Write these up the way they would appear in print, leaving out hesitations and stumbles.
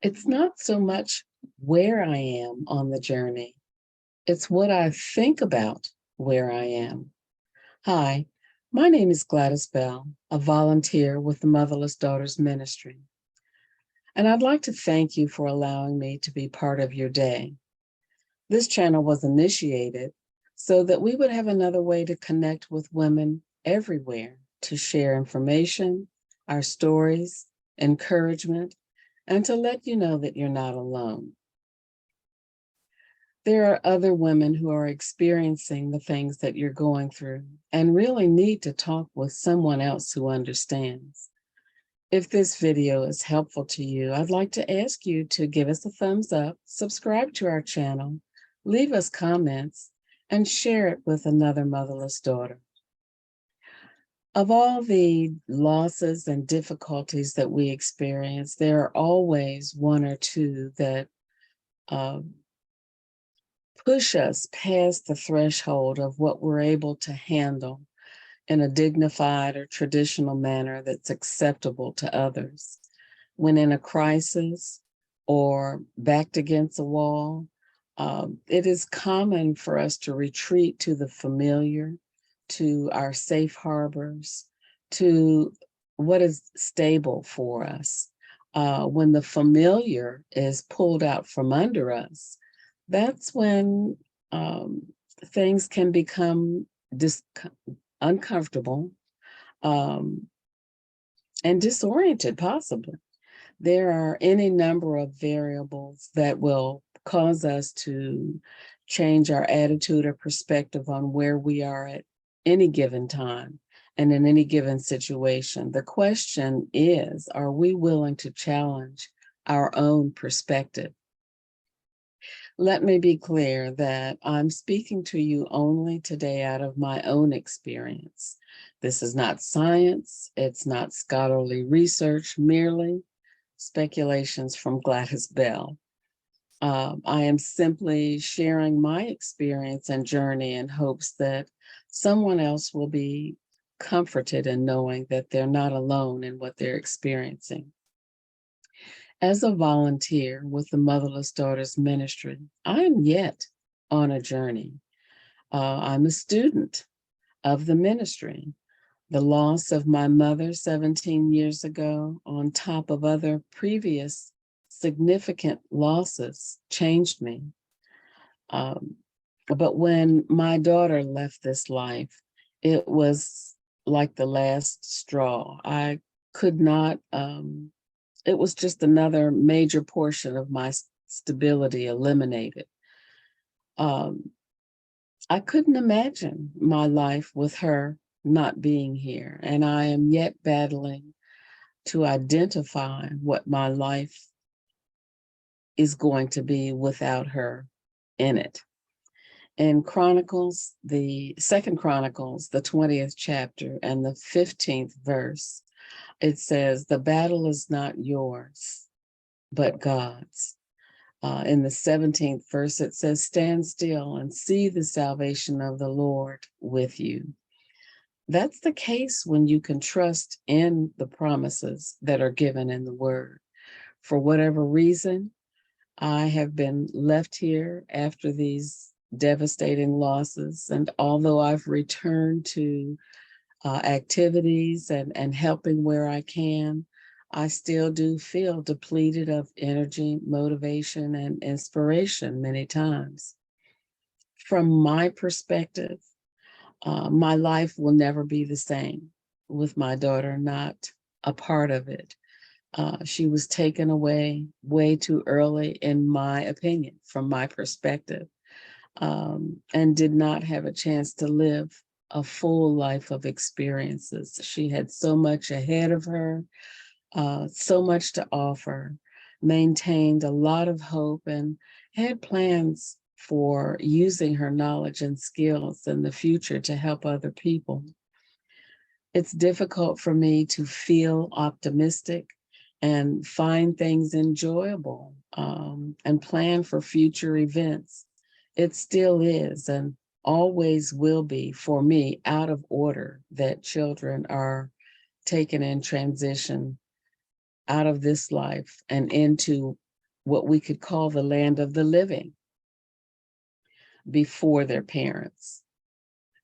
It's not so much where I am on the journey, it's what I think about where I am. Hi, my name is Gladys Bell, a volunteer with the Motherless Daughters Ministry, and I'd like to thank you for allowing me to be part of your day. This channel was initiated so that we would have another way to connect with women everywhere to share information, our stories, encouragement, and to let you know that you're not alone. There are other women who are experiencing the things that you're going through and really need to talk with someone else who understands. If this video is helpful to you, I'd like to ask you to give us a thumbs up, subscribe to our channel, leave us comments, and share it with another motherless daughter. Of all the losses and difficulties that we experience, there are always one or two that push us past the threshold of what we're able to handle in a dignified or traditional manner that's acceptable to others. When in a crisis or backed against a wall, it is common for us to retreat to the familiar, to our safe harbors, to what is stable for us. When the familiar is pulled out from under us, that's when things can become uncomfortable and disoriented, possibly. There are any number of variables that will cause us to change our attitude or perspective on where we are at any given time and in any given situation. The question is, are we willing to challenge our own perspective? Let me be clear that I'm speaking to you only today out of my own experience. This is not science, it's not scholarly research, merely speculations from Gladys Bell. I am simply sharing my experience and journey in hopes that someone else will be comforted in knowing that they're not alone in what they're experiencing. As a volunteer with the Motherless Daughters Ministry, I am yet on a journey. I'm a student of the ministry. The loss of my mother 17 years ago, on top of other previous significant losses, changed me. But when my daughter left this life, it was like the last straw. I could not, it was just another major portion of my stability eliminated. I couldn't imagine my life with her not being here, and I am yet battling to identify what my life is going to be without her in it. In Chronicles, the 2nd Chronicles, the 20th chapter and the 15th verse, it says, "The battle is not yours, but God's." In the 17th verse, it says, "Stand still and see the salvation of the Lord with you." That's the case when you can trust in the promises that are given in the word. For whatever reason, I have been left here after these devastating losses. And although I've returned to activities and helping where I can, I still do feel depleted of energy, motivation, and inspiration many times. From my perspective, my life will never be the same with my daughter not a part of it. She was taken away way too early, in my opinion, from my perspective, and did not have a chance to live a full life of experiences. She had so much ahead of her, so much to offer, maintained a lot of hope, and had plans for using her knowledge and skills in the future to help other people. It's difficult for me to feel optimistic and find things enjoyable and plan for future events. It still is and always will be for me out of order that children are taken in transition out of this life and into what we could call the land of the living before their parents.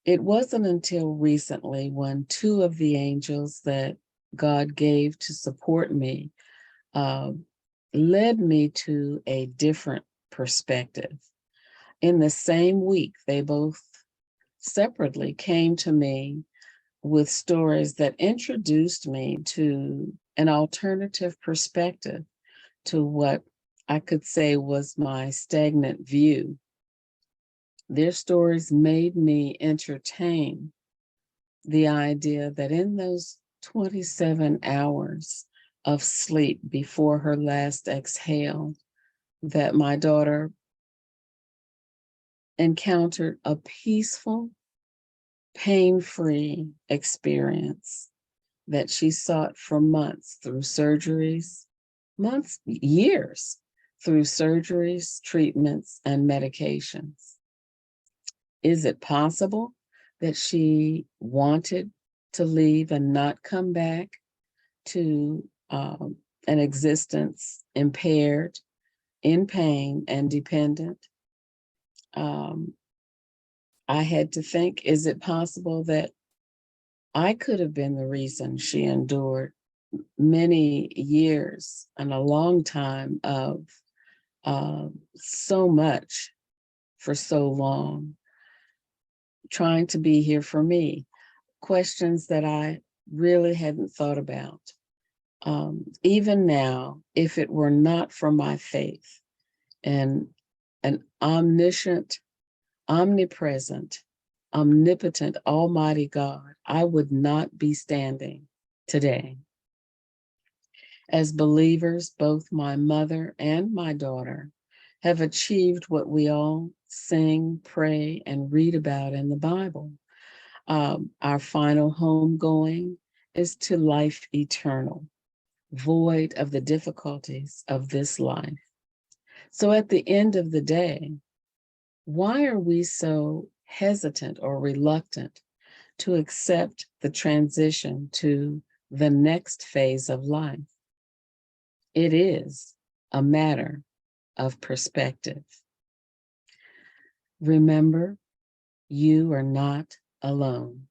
It wasn't until recently when two of the angels that God gave to support me uh, led me to a different perspective. In the same week, they both separately came to me with stories that introduced me to an alternative perspective to what I could say was my stagnant view. Their stories made me entertain the idea that in those 27 hours of sleep before her last exhale, that my daughter encountered a peaceful, pain-free experience that she sought for months through surgeries, months, years through surgeries, treatments, and medications. Is it possible that she wanted to leave and not come back to an existence impaired, in pain, and dependent? I had to think, is it possible that I could have been the reason she endured many years and a long time of so much for so long, trying to be here for me? Questions that I really hadn't thought about. Even now, if it were not for my faith and an omniscient, omnipresent, omnipotent, almighty God, I would not be standing today. As believers, both my mother and my daughter have achieved what we all sing, pray, and read about in the Bible. Our final homegoing is to life eternal, void of the difficulties of this life. So at the end of the day, why are we so hesitant or reluctant to accept the transition to the next phase of life? It is a matter of perspective. Remember, you are not alone.